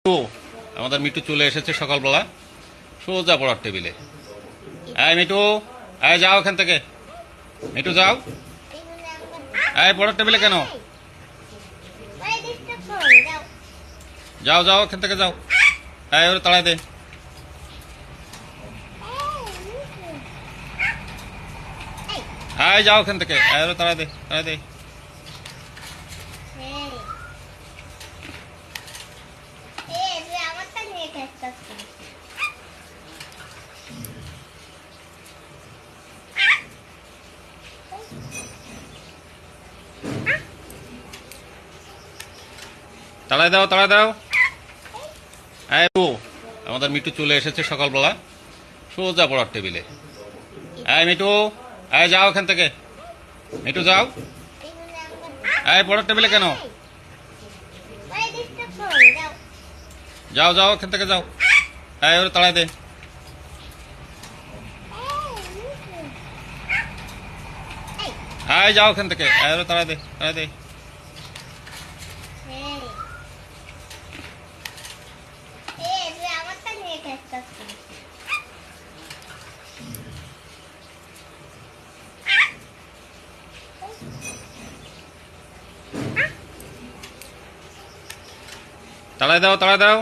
ও আমাদের মিটু চলে এসেছে সকালবেলা সোজা পড়ার টেবিলে। এই মিটু, এই যাও এখান থেকে। মিটু যাও, এই পড়ার টেবিলে কেন? যাও যাও এখান থেকে যাও। এই ওরে তাড়াই দে। এই যাও এখান থেকে, এই ওরে তাড়াই দে, তাড়াই দে। তাড়াই দাও, তাড়াই দাও। এই ও আমাদের মিটু চলে এসেছে সকালবেলা সোজা পড়ার টেবিলে। এই মিটু, এই যাও এখান থেকে। মিটু যাও, এই পড়ার টেবিলে কেন? যাও যাও এখান থেকে যাও। এই ওরে তাড়াই দে। এই যাও এখান থেকে, এই ওরে তাড়াই দে, তাড়াই দে। তাড়াই দাও, তাড়াই দাও।